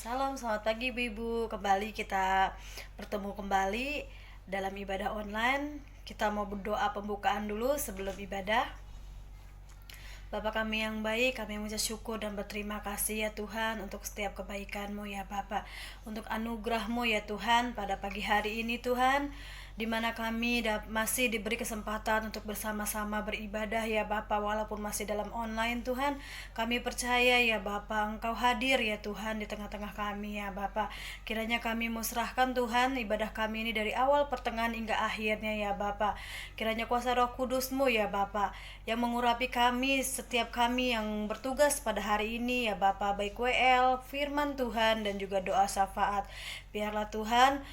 Salam, selamat pagi Ibu-ibu. Kembali kita bertemu kembali dalam ibadah online. Kita mau berdoa pembukaan dulu sebelum ibadah. Bapa kami yang baik, kami mengucap syukur dan berterima kasih ya Tuhan untuk setiap kebaikan-Mu ya Bapa, untuk anugerah-Mu ya Tuhan pada pagi hari ini Tuhan, di mana kami masih diberi kesempatan untuk bersama-sama beribadah ya Bapa, walaupun masih dalam online Tuhan. Kami percaya ya Bapa, Engkau hadir ya Tuhan di tengah-tengah kami ya Bapa. Kiranya kami mau serahkan Tuhan ibadah kami ini dari awal pertengahan hingga akhirnya ya Bapa. Kiranya kuasa Roh Kudus-Mu ya Bapa yang mengurapi kami, setiap kami yang bertugas pada hari ini ya Bapa, baik WL, firman Tuhan dan juga doa syafaat. Biarlah Tuhan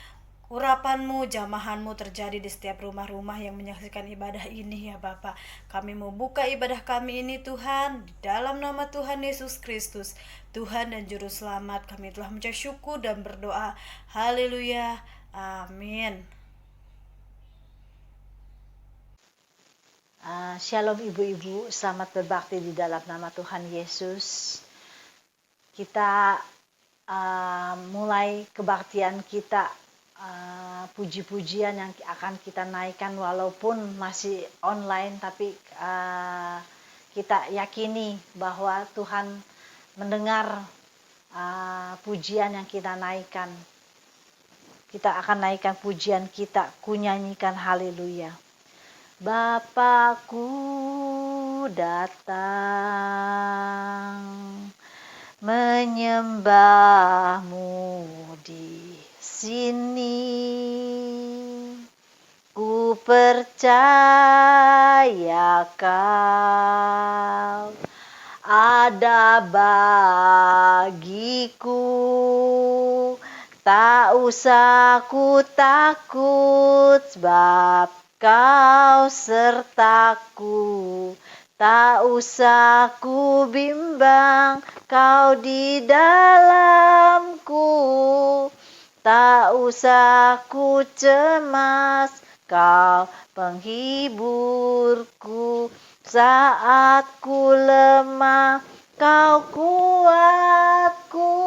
urapan-Mu, jamahan-Mu terjadi di setiap rumah-rumah yang menyaksikan ibadah ini ya Bapa. Kami mau buka ibadah kami ini Tuhan, di dalam nama Tuhan Yesus Kristus, Tuhan dan Juru Selamat. Kami telah mengucap syukur dan berdoa. Haleluya. Amin. Shalom ibu-ibu, selamat berbakti di dalam nama Tuhan Yesus. Kita mulai kebaktian kita, puji-pujian yang akan kita naikkan walaupun masih online, tapi kita yakini bahwa Tuhan mendengar pujian yang kita naikkan. Kita akan naikkan pujian kita, ku nyanyikan haleluya. Bapakku datang menyembah-Mu di sini. Ku percaya Kau ada bagiku. Tak usah ku takut sebab Kau sertaku, tak usah ku bimbang, Kau di dalamku, tak usah ku cemas, Kau penghiburku, saat ku lemah, Kau kuatku.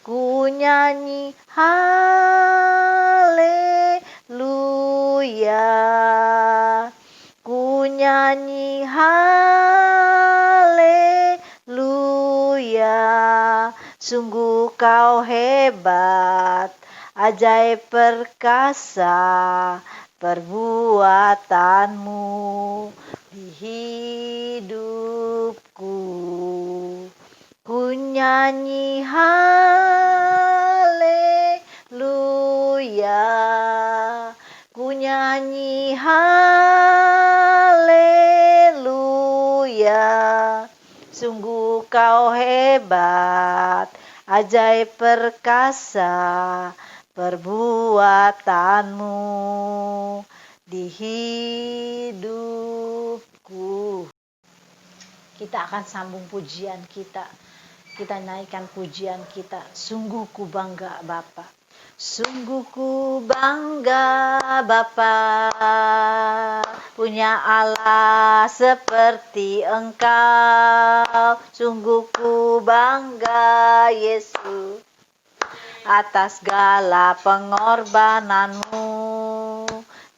Ku nyanyi haleluya, ku nyanyi haleluya. Sungguh Kau hebat, ajaib perkasa perbuatan-Mu di hidupku. Ku nyanyi haleluya, ku nyanyi haleluya. Sungguh Kau hebat, ajaib perkasa perbuatan-Mu di hidupku. Kita akan sambung pujian kita. Kita naikkan pujian kita. Sungguh ku bangga Bapa. Sungguh ku bangga Bapa, punya Allah seperti Engkau. Sungguh ku bangga Yesus atas segala pengorbanan-Mu.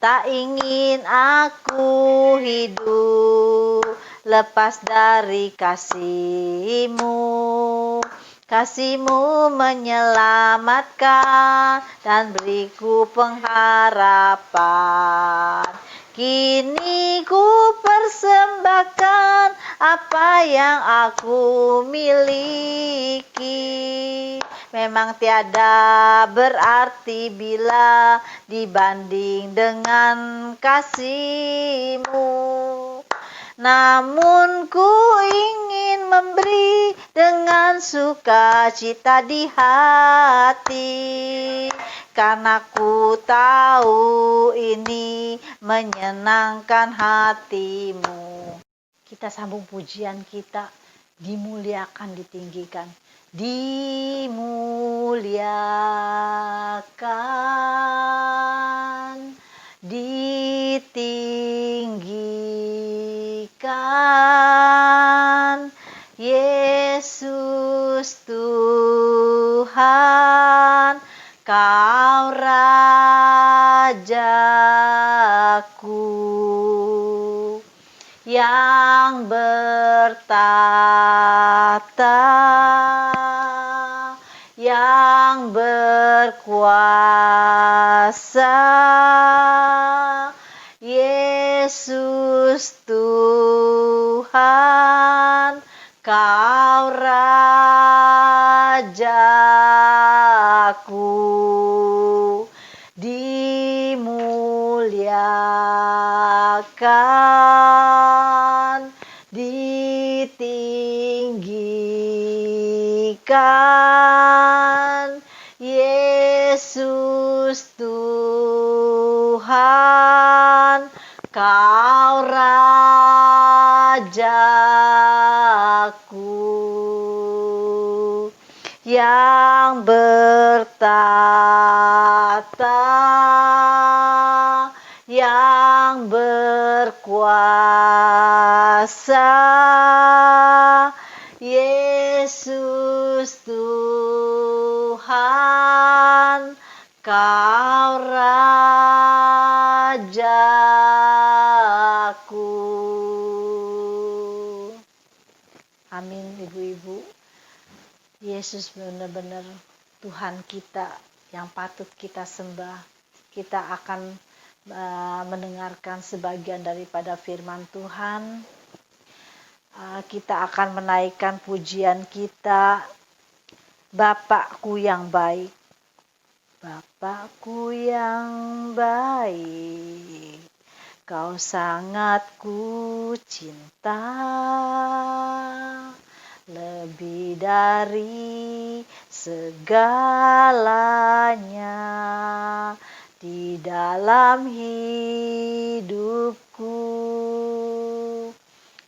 Tak ingin aku hidup lepas dari kasih-Mu. Kasih-Mu menyelamatkan dan beriku pengharapan. Kini ku persembahkan apa yang aku miliki. Memang tiada berarti bila dibanding dengan kasih-Mu. Namun ku ingin memberi dengan sukacita di hati, karena ku tahu ini menyenangkan hati-Mu. Kita sambung pujian kita, dimuliakan, ditinggikan. Dimuliakan, ditinggikan, Yesus yang bertata, yang berkuasa, Yesus Tuhan, Kau Rajaku, dimuliakan, ditinggikan, Yesus Tuhan, Kau Rajaku, yang bertata, yang berkuasa, Yesus Tuhan, Kau Rajaku. Amin, ibu-ibu. Yesus benar-benar Tuhan kita yang patut kita sembah. Kita akan mendengarkan sebagian daripada firman Tuhan. Kita akan menaikkan pujian kita, Bapakku yang baik. Bapakku yang baik, Kau sangat ku cinta, lebih dari segalanya di dalam hidupku.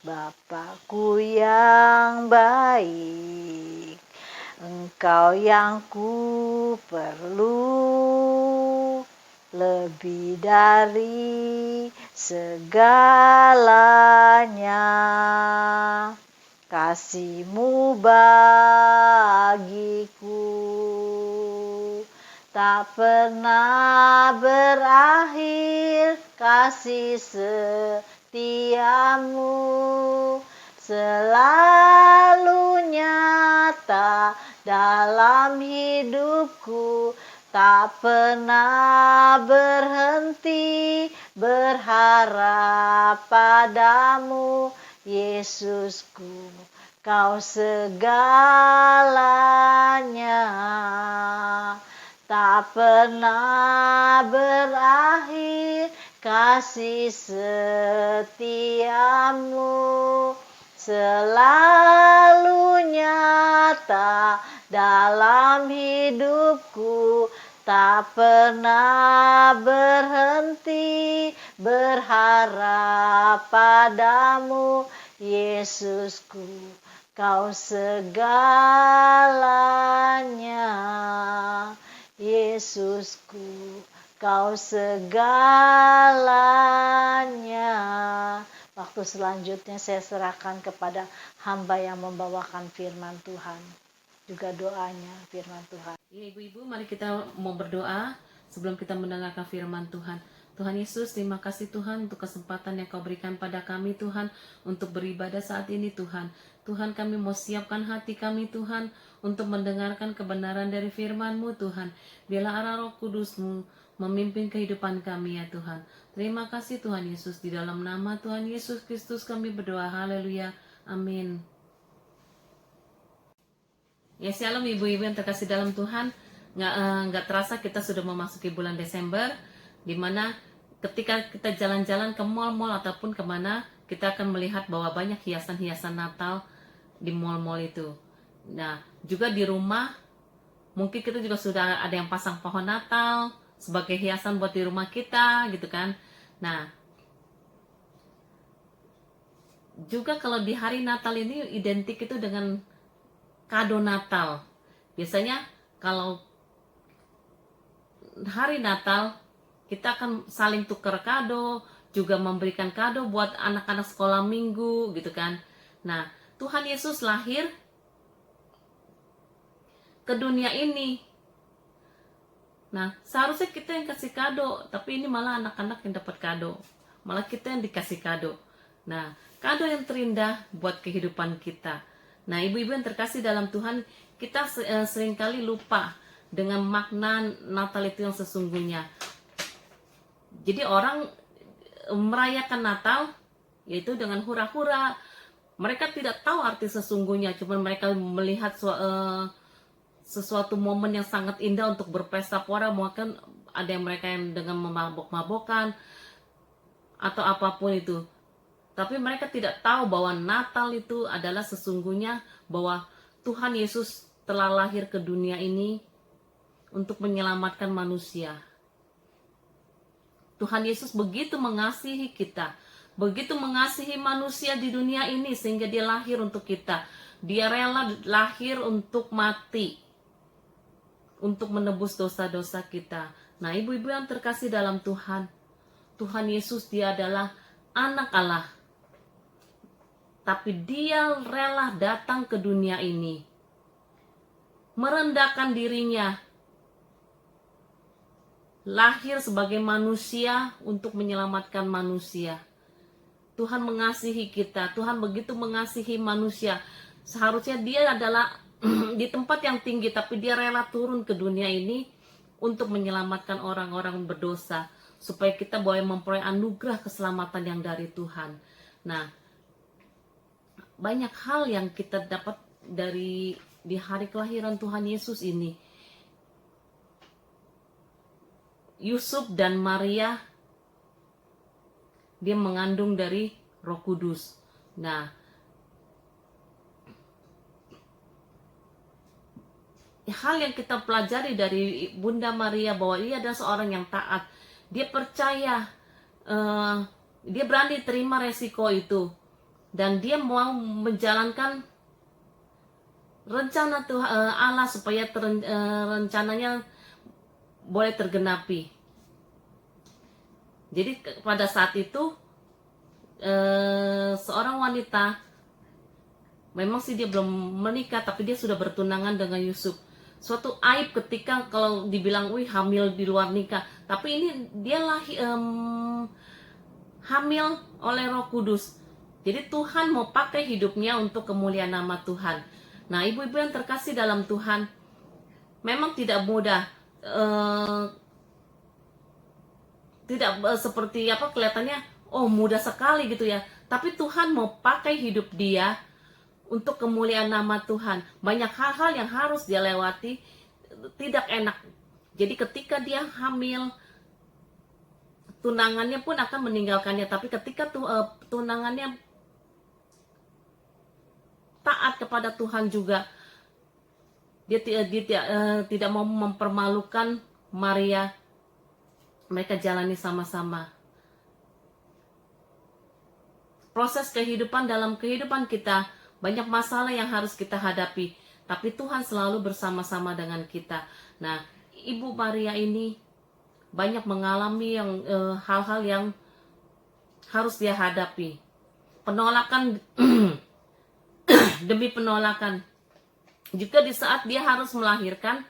Bapakku yang baik, Engkau yang ku perlu, lebih dari segalanya. Kasih-Mu bagiku tak pernah berakhir, kasih setiamu selalu nyata dalam hidupku, tak pernah berhenti berharap padamu, Yesusku, Kau segalanya. Tak pernah berakhir kasih setiamu, selalu nyata dalam hidupku, tak pernah berhenti berharap padamu, Yesusku, Kau segalanya. Yesusku, Kau segalanya. Waktu selanjutnya saya serahkan kepada hamba yang membawakan firman Tuhan. Juga doanya firman Tuhan. Ya, ibu-ibu, mari kita mau berdoa sebelum kita mendengarkan firman Tuhan. Tuhan Yesus, terima kasih Tuhan untuk kesempatan yang Kau berikan pada kami Tuhan untuk beribadah saat ini Tuhan. Tuhan, kami mau siapkan hati kami Tuhan untuk mendengarkan kebenaran dari firman-Mu Tuhan. Biarlah arah Roh Kudus-Mu memimpin kehidupan kami ya Tuhan. Terima kasih Tuhan Yesus, di dalam nama Tuhan Yesus Kristus kami berdoa. Haleluya. Amin. Ya, shalom ibu-ibu yang terkasih dalam Tuhan. Nggak terasa kita sudah memasuki bulan Desember, di mana ketika kita jalan-jalan ke mall-mall ataupun kemana, kita akan melihat bahwa banyak hiasan-hiasan Natal di mall-mall itu. Nah, juga di rumah, mungkin kita juga sudah ada yang pasang pohon Natal sebagai hiasan buat di rumah kita, gitu kan. Nah, juga kalau di hari Natal ini identik itu dengan kado Natal. Biasanya kalau hari Natal kita akan saling tukar kado, juga memberikan kado buat anak-anak sekolah minggu gitu kan. Nah, Tuhan Yesus lahir ke dunia ini. Nah, seharusnya kita yang kasih kado, tapi ini malah anak-anak yang dapat kado. malah kita yang dikasih kado. Nah, kado yang terindah buat kehidupan kita. Nah, ibu-ibu yang terkasih dalam Tuhan, kita seringkali lupa dengan makna Natal itu yang sesungguhnya. Jadi orang merayakan Natal yaitu dengan hura-hura. Mereka tidak tahu arti sesungguhnya, cuma mereka melihat sesuatu momen yang sangat indah untuk berpesta pora. Mungkin ada yang mereka yang dengan memabok-mabokan atau apapun itu. Tapi mereka tidak tahu bahwa Natal itu adalah sesungguhnya bahwa Tuhan Yesus telah lahir ke dunia ini untuk menyelamatkan manusia. Tuhan Yesus begitu mengasihi kita, begitu mengasihi manusia di dunia ini sehingga dia lahir untuk kita. Dia rela lahir untuk mati, untuk menebus dosa-dosa kita. Nah, ibu-ibu yang terkasih dalam Tuhan, Tuhan Yesus dia adalah anak Allah. Tapi dia rela datang ke dunia ini, merendahkan dirinya, lahir sebagai manusia untuk menyelamatkan manusia. Tuhan mengasihi kita, Tuhan begitu mengasihi manusia. Seharusnya dia adalah di tempat yang tinggi, tapi dia rela turun ke dunia ini untuk menyelamatkan orang-orang berdosa, supaya kita boleh memperoleh anugerah keselamatan yang dari Tuhan. Nah, banyak hal yang kita dapat di hari kelahiran Tuhan Yesus ini. Yusuf dan Maria, dia mengandung dari Roh Kudus. Nah, hal yang kita pelajari dari Bunda Maria bahwa dia adalah seorang yang taat. Dia percaya, dia berani terima resiko itu, dan dia mau menjalankan rencana Allah supaya rencananya boleh tergenapi. Jadi pada saat itu seorang wanita, memang sih dia belum menikah, tapi dia sudah bertunangan dengan Yusuf. Suatu aib ketika kalau dibilang hamil di luar nikah, tapi ini dia hamil oleh Roh Kudus. Jadi Tuhan mau pakai hidupnya untuk kemuliaan nama Tuhan. Nah, ibu-ibu yang terkasih dalam Tuhan, memang tidak mudah. Tidak seperti apa kelihatannya, mudah sekali gitu ya. Tapi Tuhan mau pakai hidup dia untuk kemuliaan nama Tuhan. Banyak hal-hal yang harus dia lewati, tidak enak. Jadi ketika dia hamil, tunangannya pun akan meninggalkannya. Tapi ketika tunangannya taat kepada Tuhan juga, dia tidak mau mempermalukan Maria. Mereka jalani sama-sama. Proses kehidupan dalam kehidupan kita, banyak masalah yang harus kita hadapi, tapi Tuhan selalu bersama-sama dengan kita. Nah, Ibu Maria ini banyak mengalami hal-hal yang harus dia hadapi. Penolakan demi penolakan. Juga di saat dia harus melahirkan,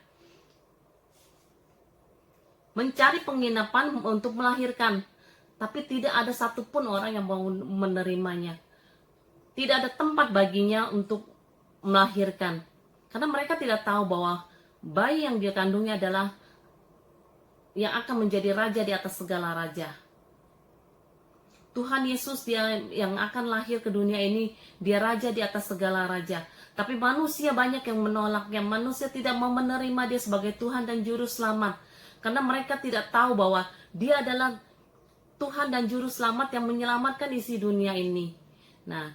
mencari penginapan untuk melahirkan, tapi tidak ada satupun orang yang mau menerimanya. Tidak ada tempat baginya untuk melahirkan, karena mereka tidak tahu bahwa bayi yang dia kandungnya adalah yang akan menjadi raja di atas segala raja. Tuhan Yesus dia yang akan lahir ke dunia ini, dia raja di atas segala raja. Tapi manusia banyak yang menolaknya, manusia tidak mau menerima dia sebagai Tuhan dan Juru Selamat. Karena mereka tidak tahu bahwa dia adalah Tuhan dan Juru Selamat yang menyelamatkan isi dunia ini. Nah,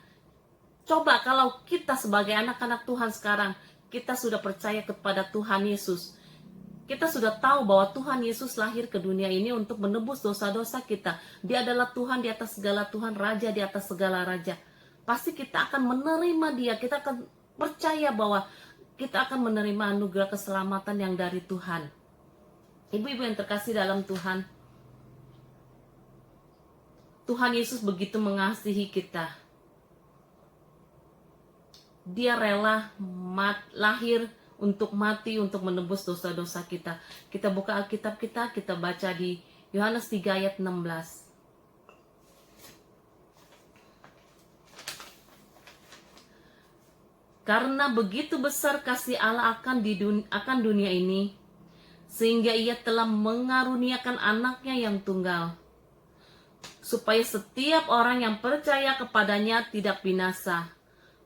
coba kalau kita sebagai anak-anak Tuhan sekarang, kita sudah percaya kepada Tuhan Yesus. Kita sudah tahu bahwa Tuhan Yesus lahir ke dunia ini untuk menebus dosa-dosa kita. Dia adalah Tuhan di atas segala Tuhan, Raja di atas segala Raja. Pasti kita akan menerima dia, kita akan percaya bahwa kita akan menerima anugerah keselamatan yang dari Tuhan. Ibu-ibu yang terkasih dalam Tuhan, Tuhan Yesus begitu mengasihi kita. Dia rela lahir untuk mati, untuk menebus dosa-dosa kita. Kita buka Alkitab kita baca di Yohanes 3 ayat 16. Karena begitu besar kasih Allah akan dunia ini, sehingga ia telah mengaruniakan anaknya yang tunggal, supaya setiap orang yang percaya kepadanya tidak binasa,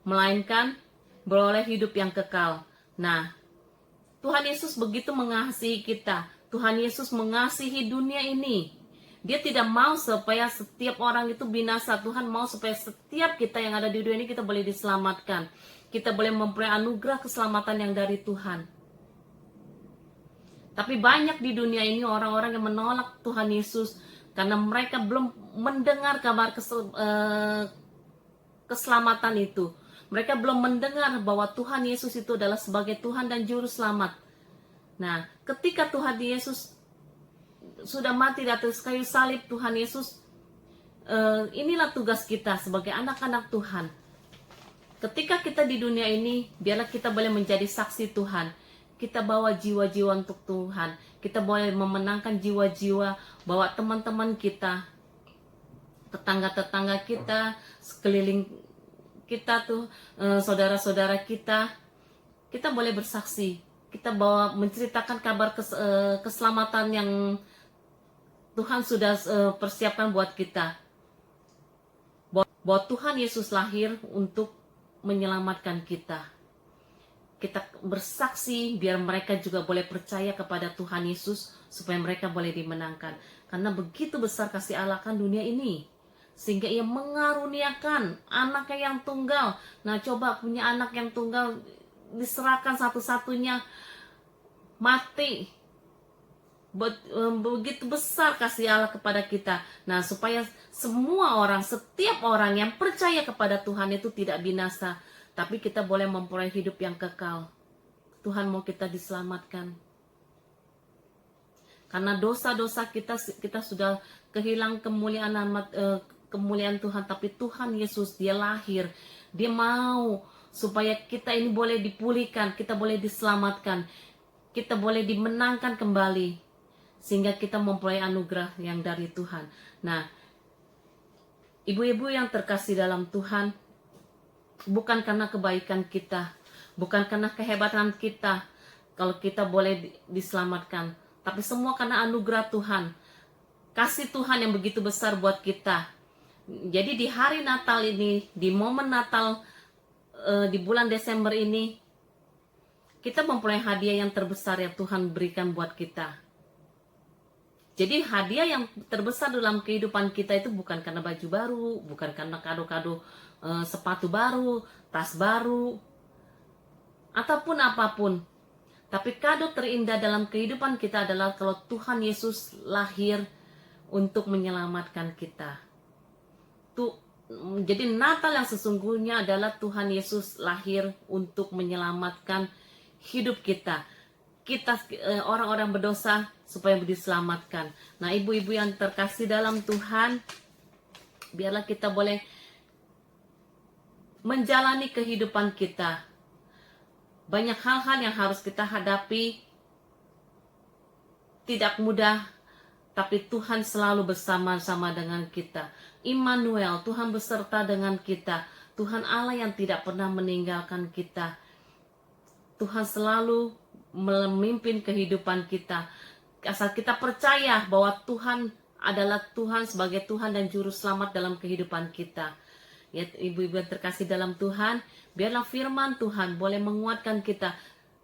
melainkan beroleh hidup yang kekal. Nah, Tuhan Yesus begitu mengasihi kita. Tuhan Yesus mengasihi dunia ini. Dia tidak mau supaya setiap orang itu binasa. Tuhan mau supaya setiap kita yang ada di dunia ini kita boleh diselamatkan. Kita boleh memperoleh anugerah keselamatan yang dari Tuhan. Tapi banyak di dunia ini orang-orang yang menolak Tuhan Yesus karena mereka belum mendengar kabar keselamatan itu. Mereka belum mendengar bahwa Tuhan Yesus itu adalah sebagai Tuhan dan Juru Selamat. Nah, ketika Tuhan Yesus sudah mati di atas kayu salib, Tuhan Yesus, inilah tugas kita sebagai anak-anak Tuhan. Ketika kita di dunia ini, biarlah kita boleh menjadi saksi Tuhan. Kita bawa jiwa-jiwa untuk Tuhan. Kita boleh memenangkan jiwa-jiwa, bawa teman-teman kita, tetangga-tetangga kita, sekeliling kita tuh, saudara-saudara kita. Kita boleh bersaksi. Kita bawa menceritakan kabar keselamatan yang Tuhan sudah persiapkan buat kita. Bahwa Tuhan Yesus lahir untuk menyelamatkan kita. Kita bersaksi biar mereka juga boleh percaya kepada Tuhan Yesus supaya mereka boleh dimenangkan. Karena begitu besar kasih Allah akan dunia ini, sehingga ia mengaruniakan anaknya yang tunggal. Nah, coba punya anak yang tunggal, diserahkan satu-satunya, mati. Begitu besar kasih Allah kepada kita. Nah, supaya semua orang, setiap orang yang percaya kepada Tuhan itu tidak binasa, tapi kita boleh memperoleh hidup yang kekal. Tuhan mau kita diselamatkan. Karena dosa-dosa kita sudah kehilangan kemuliaan Tuhan, tapi Tuhan Yesus, dia lahir, dia mau supaya kita ini boleh dipulihkan, kita boleh diselamatkan, kita boleh dimenangkan kembali, sehingga kita memperoleh anugerah yang dari Tuhan. Nah, ibu-ibu yang terkasih dalam Tuhan, bukan karena kebaikan kita, bukan karena kehebatan kita, kalau kita boleh diselamatkan, tapi semua karena anugerah Tuhan, kasih Tuhan yang begitu besar buat kita. Jadi di hari Natal ini, di momen Natal, di bulan Desember ini, kita memperoleh hadiah yang terbesar yang Tuhan berikan buat kita. Jadi hadiah yang terbesar dalam kehidupan kita itu bukan karena baju baru, bukan karena kado-kado sepatu baru, tas baru, ataupun apapun. Tapi kado terindah dalam kehidupan kita adalah kalau Tuhan Yesus lahir untuk menyelamatkan kita. Jadi Natal yang sesungguhnya adalah Tuhan Yesus lahir untuk menyelamatkan hidup kita. Kita orang-orang berdosa supaya diselamatkan. Nah, ibu-ibu yang terkasih dalam Tuhan, biarlah kita boleh menjalani kehidupan kita. Banyak hal-hal yang harus kita hadapi, tidak mudah, tapi Tuhan selalu bersama-sama dengan kita. Immanuel, Tuhan beserta dengan kita. Tuhan Allah yang tidak pernah meninggalkan kita. Tuhan selalu memimpin kehidupan kita. Asal kita percaya bahwa Tuhan adalah Tuhan sebagai Tuhan dan Juru Selamat dalam kehidupan kita. Ya, ibu-ibu yang terkasih dalam Tuhan, biarlah firman Tuhan boleh menguatkan kita.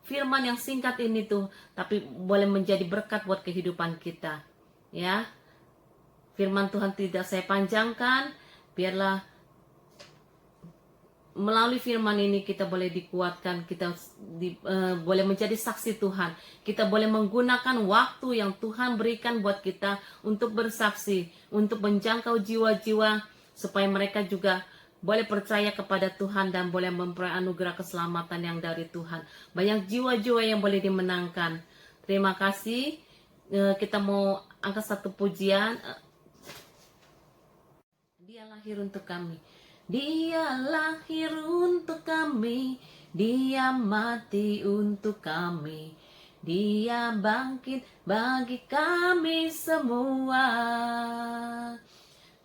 Firman yang singkat ini tuh, tapi boleh menjadi berkat buat kehidupan kita. Ya, firman Tuhan tidak saya panjangkan, biarlah melalui firman ini kita boleh dikuatkan, kita boleh menjadi saksi Tuhan. Kita boleh menggunakan waktu yang Tuhan berikan buat kita untuk bersaksi, untuk menjangkau jiwa-jiwa supaya mereka juga boleh percaya kepada Tuhan dan boleh memperoleh anugerah keselamatan yang dari Tuhan. Banyak jiwa-jiwa yang boleh dimenangkan. Terima kasih. Kita mau angkat satu pujian. Dia lahir untuk kami. Dia lahir untuk kami, Dia mati untuk kami, Dia bangkit bagi kami semua.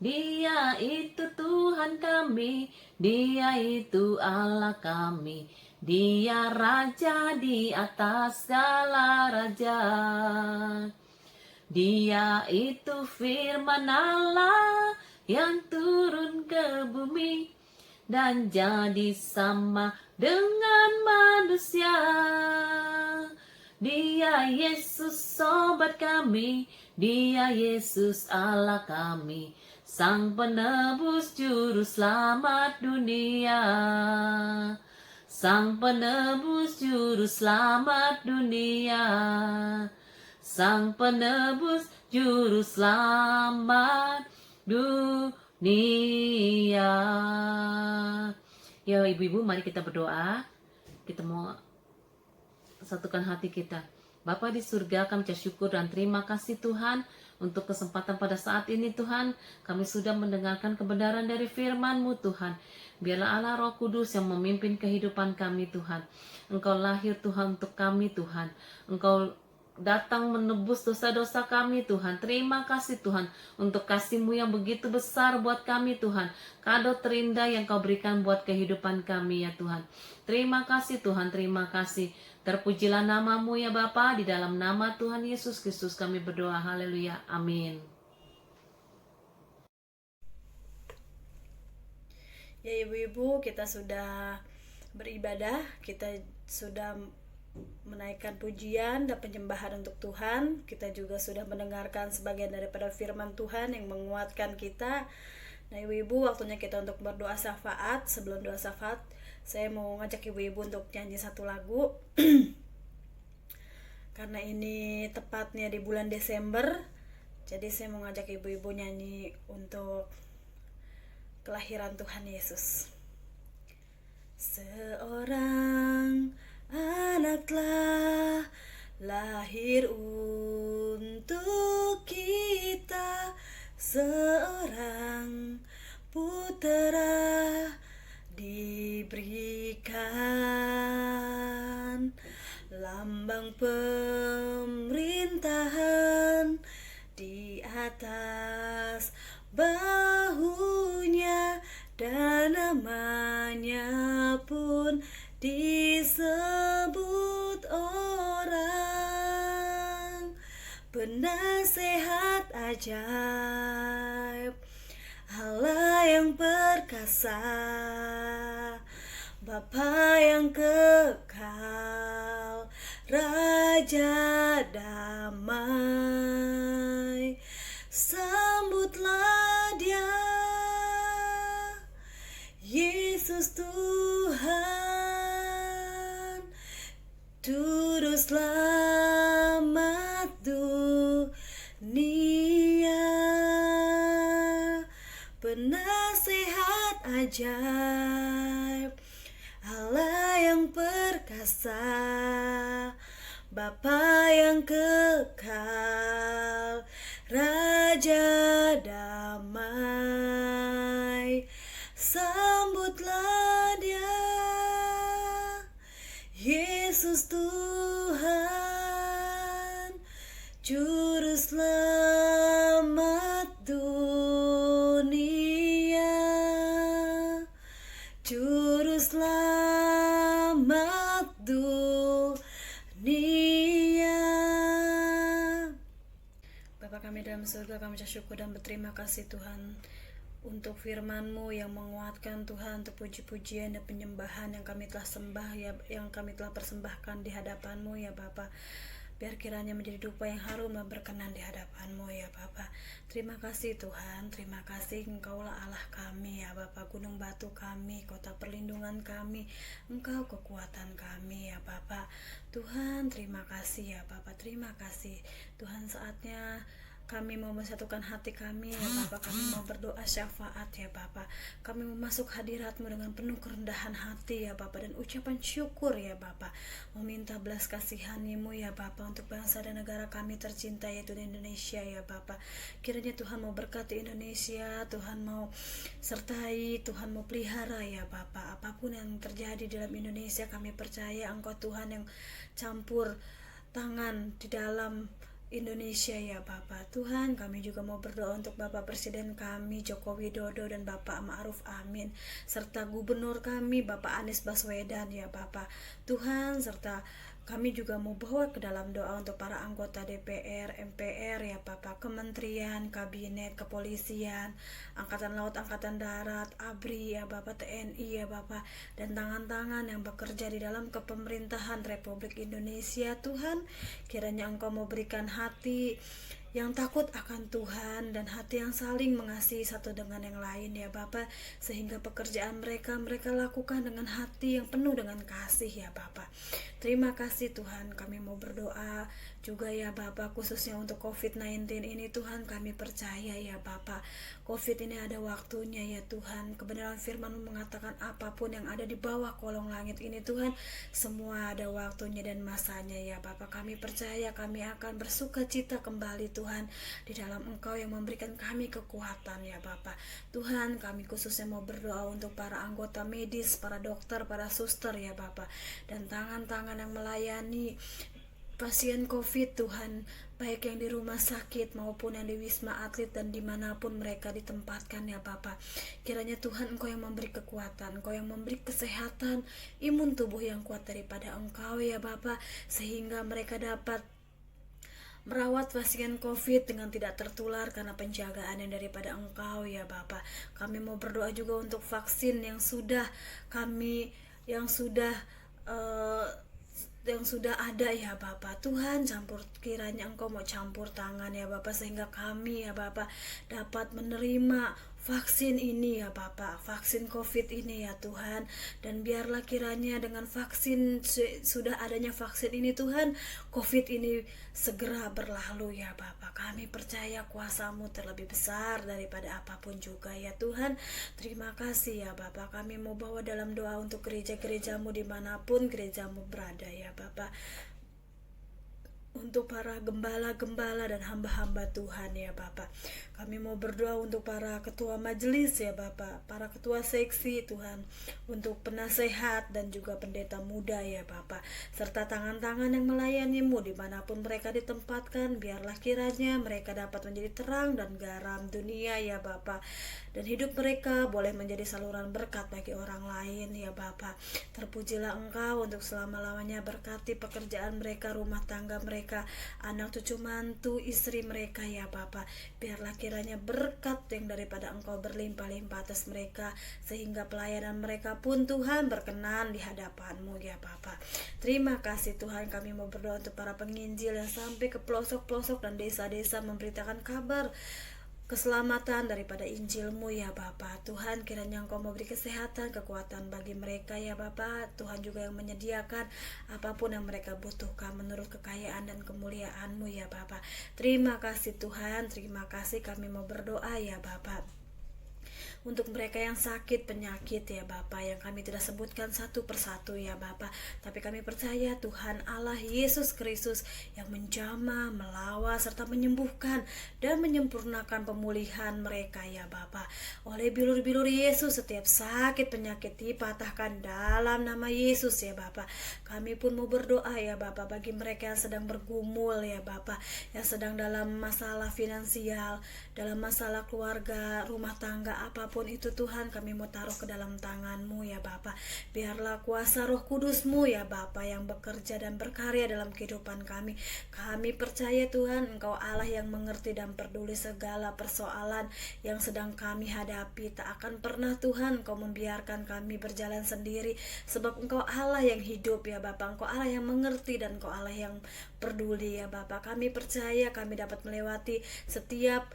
Dia itu Tuhan kami, Dia itu Allah kami, Dia raja di atas segala raja. Dia itu firman Allah yang turun ke bumi dan jadi sama dengan manusia. Dia Yesus sobat kami, Dia Yesus Allah kami, Sang penebus juru selamat dunia. Sang penebus juru selamat dunia. Sang penebus juru selamat dunia. Ya ibu-ibu, mari kita berdoa. Kita mau satukan hati kita. Bapa di surga, kami ucap syukur dan terima kasih Tuhan untuk kesempatan pada saat ini Tuhan. Kami sudah mendengarkan kebenaran dari firman-Mu Tuhan. Biarlah Allah Roh Kudus yang memimpin kehidupan kami Tuhan. Engkau lahir Tuhan untuk kami Tuhan. Engkau datang menebus dosa-dosa kami Tuhan. Terima kasih Tuhan untuk kasih-Mu yang begitu besar buat kami Tuhan. Kado terindah yang Kau berikan buat kehidupan kami ya Tuhan. Terima kasih Tuhan, terima kasih. Terpujilah nama-Mu ya Bapa. Di dalam nama Tuhan Yesus Kristus kami berdoa. Haleluya. Amin. Ya ibu-ibu, kita sudah beribadah, kita sudah menaikkan pujian dan penyembahan untuk Tuhan. Kita juga sudah mendengarkan sebagian daripada firman Tuhan yang menguatkan kita. Nah ibu-ibu, waktunya kita untuk berdoa syafaat. Sebelum doa syafaat, saya mau ngajak ibu-ibu untuk nyanyi satu lagu. Karena ini tepatnya di bulan Desember, jadi saya mau ngajak ibu-ibu nyanyi untuk kelahiran Tuhan Yesus. Seorang anak telah lahir untuk kita, seorang putera diberikan, lambang pemerintahan di atas bahunya, dan namanya pun disebut orang penasehat ajaib, Allah yang perkasa, Bapa yang kekal, Raja damai. Sambutlah Dia, Yesus Tuhan, Juru Selamat dunia, penasehat ajaib, Allah yang perkasa, Bapa yang kekal, Raja damai. Sambutlah Dia, Yesus Tuhan, Juru Selamat dunia, Juru Selamat dunia. Bapa kami dalam surga, kami ucap syukur dan berterima kasih Tuhan untuk firman-Mu yang menguatkan Tuhan, untuk puji-pujian dan penyembahan yang kami telah sembah ya, yang kami telah persembahkan di hadapan-Mu ya Bapa. Biar kiranya menjadi dupa yang harum dan berkenan di hadapan-Mu ya Bapa. Terima kasih Tuhan, terima kasih Engkaulah Allah kami ya Bapa, gunung batu kami, kota perlindungan kami, Engkau kekuatan kami ya Bapa. Tuhan terima kasih ya Bapa, terima kasih Tuhan. Saatnya kami mau mensatukan hati kami ya Bapa, kami mau berdoa syafaat ya Bapa. Kami mau masuk hadirat-Mu dengan penuh kerendahan hati ya Bapa, dan ucapan syukur ya Bapa. Meminta belas kasihan-Mu ya Bapa untuk bangsa dan negara kami tercinta yaitu Indonesia ya Bapa. Kiranya Tuhan mau berkati Indonesia, Tuhan mau sertai, Tuhan mau pelihara ya Bapa. Apapun yang terjadi dalam Indonesia, kami percaya Engkau Tuhan yang campur tangan di dalam Indonesia ya Bapak. Tuhan, kami juga mau berdoa untuk Bapak Presiden kami Joko Widodo dan Bapak Ma'ruf Amin, serta Gubernur kami Bapak Anies Baswedan ya Bapak. Tuhan, serta kami juga mau bawa ke dalam doa untuk para anggota DPR, MPR ya Bapak, kementerian, kabinet, kepolisian, angkatan laut, angkatan darat, ABRI ya Bapak, TNI ya Bapak, dan tangan-tangan yang bekerja di dalam kepemerintahan Republik Indonesia. Tuhan, kiranya Engkau mau berikan hati yang takut akan Tuhan dan hati yang saling mengasihi satu dengan yang lain ya Bapak, sehingga pekerjaan mereka lakukan dengan hati yang penuh dengan kasih ya Bapak. Terima kasih Tuhan, kami mau berdoa juga ya Bapak, khususnya untuk COVID-19 ini. Tuhan, kami percaya ya Bapak, COVID ini ada waktunya ya Tuhan. Kebenaran firman mengatakan apapun yang ada di bawah kolong langit ini Tuhan, semua ada waktunya dan masanya ya Bapak. Kami percaya kami akan bersuka cita kembali Tuhan di dalam Engkau yang memberikan kami kekuatan ya Bapak. Tuhan, kami khususnya mau berdoa untuk para anggota medis, para dokter, para suster ya Bapak, dan tangan-tangan yang melayani pasien COVID Tuhan, baik yang di rumah sakit maupun yang di Wisma Atlet dan dimanapun mereka ditempatkan ya Bapak. Kiranya Tuhan Engkau yang memberi kekuatan, Engkau yang memberi kesehatan, imun tubuh yang kuat daripada Engkau ya Bapak, sehingga mereka dapat merawat pasien COVID dengan tidak tertular karena penjagaan yang daripada Engkau ya Bapak. Kami mau berdoa juga untuk vaksin yang sudah ada ya Bapak. Tuhan, kiranya Engkau mau campur tangan ya Bapak, sehingga kami ya Bapak dapat menerima vaksin ini ya Bapak, vaksin COVID ini ya Tuhan. Dan biarlah kiranya dengan vaksin, sudah adanya vaksin ini Tuhan, COVID ini segera berlalu ya Bapak. Kami percaya kuasa-Mu terlebih besar daripada apapun juga ya Tuhan. Terima kasih ya Bapak. Kami mau bawa dalam doa untuk gereja-gereja-Mu dimanapun gereja-Mu berada ya Bapak, untuk para gembala-gembala dan hamba-hamba Tuhan ya Bapak. Kami mau berdoa untuk para ketua majelis ya Bapak, para ketua seksi Tuhan, untuk penasehat dan juga pendeta muda ya Bapak, serta tangan-tangan yang melayani-Mu dimanapun mereka ditempatkan. Biarlah kiranya mereka dapat menjadi terang dan garam dunia ya Bapak, dan hidup mereka boleh menjadi saluran berkat bagi orang lain ya Bapak. Terpujilah Engkau untuk selama-lamanya, berkati pekerjaan mereka, rumah tangga mereka, anak cucu mantu, istri mereka ya Bapak. Biarlah kiranya berkat yang daripada Engkau berlimpah-limpah atas mereka, sehingga pelayanan mereka pun Tuhan berkenan di hadapan-Mu ya Bapak. Terima kasih Tuhan. Kami mau berdoa untuk para penginjil yang sampai ke pelosok-pelosok dan desa-desa memberitakan kabar keselamatan daripada Injil-Mu ya Bapak. Tuhan, kiranya Engkau memberi kesehatan, kekuatan bagi mereka ya Bapak. Tuhan juga yang menyediakan apapun yang mereka butuhkan menurut kekayaan dan kemuliaan-Mu ya Bapak. Terima kasih Tuhan, terima kasih. Kami mau berdoa ya Bapak untuk mereka yang sakit penyakit ya Bapak, yang kami tidak sebutkan satu persatu ya Bapak, tapi kami percaya Tuhan Allah Yesus Kristus yang menjamah, melawat, serta menyembuhkan dan menyempurnakan pemulihan mereka ya Bapak. Oleh bilur-bilur Yesus setiap sakit penyakit dipatahkan dalam nama Yesus ya Bapak. Kami pun mau berdoa ya Bapak bagi mereka yang sedang bergumul ya Bapak, yang sedang dalam masalah finansial, dalam masalah keluarga, rumah tangga, apapun itu Tuhan, kami mau taruh ke dalam tangan-Mu ya Bapak. Biarlah kuasa Roh Kudus-Mu ya Bapak yang bekerja dan berkarya dalam kehidupan kami. Kami percaya Tuhan, Engkau Allah yang mengerti dan peduli segala persoalan yang sedang kami hadapi. Tak akan pernah Tuhan Engkau membiarkan kami berjalan sendiri, sebab Engkau Allah yang hidup ya Bapak. Engkau Allah yang mengerti dan Engkau Allah yang peduli ya Bapak. Kami percaya kami dapat melewati setiap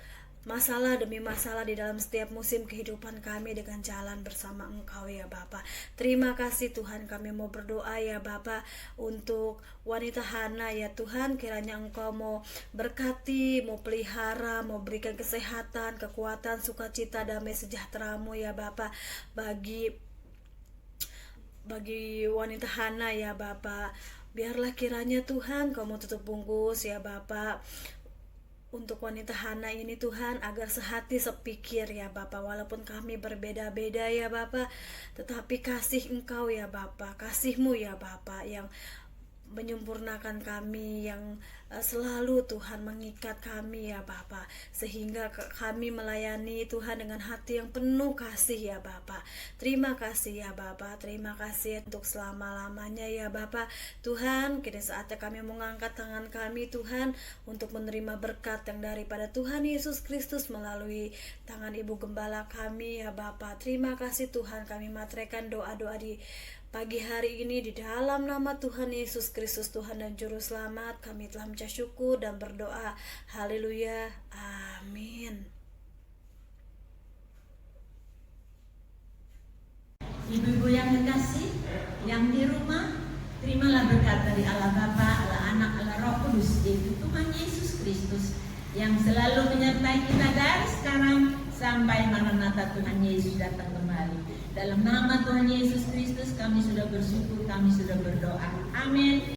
masalah demi masalah di dalam setiap musim kehidupan kami dengan jalan bersama Engkau ya Bapak. Terima kasih Tuhan. Kami mau berdoa ya Bapak untuk wanita Hana ya Tuhan. Kiranya Engkau mau berkati, mau pelihara, mau berikan kesehatan, kekuatan, sukacita, damai sejahtera-Mu ya Bapak bagi wanita Hana ya Bapak. Biarlah kiranya Tuhan Kau mau tutup bungkus ya Bapak untuk wanita Hana ini Tuhan, agar sehati sepikir ya Bapak. Walaupun kami berbeda-beda ya Bapak, tetapi kasih Engkau ya Bapak, kasih-Mu ya Bapak yang menyempurnakan kami, yang selalu Tuhan mengikat kami ya Bapa, sehingga kami melayani Tuhan dengan hati yang penuh kasih ya Bapa. Terima kasih ya Bapa, terima kasih untuk selama-lamanya ya Bapa. Tuhan, kini saatnya kami mengangkat tangan kami Tuhan untuk menerima berkat yang daripada Tuhan Yesus Kristus melalui tangan Ibu Gembala kami ya Bapa. Terima kasih Tuhan, kami materaikan doa-doa di pagi hari ini di dalam nama Tuhan Yesus Kristus, Tuhan dan Juru Selamat. Kami telah mencap syukur dan berdoa. Haleluya. Amin. Ibu-ibu yang kekasih, yang di rumah, terimalah berkat dari Allah Bapa, Allah Anak, Allah Roh Kudus, yaitu Tuhan Yesus Kristus, yang selalu menyertai kita dari sekarang sampai Maranatha Tuhan Yesus datang kembali. Dalam nama Tuhan Yesus Kristus kami sudah bersyukur, kami sudah berdoa. Amin.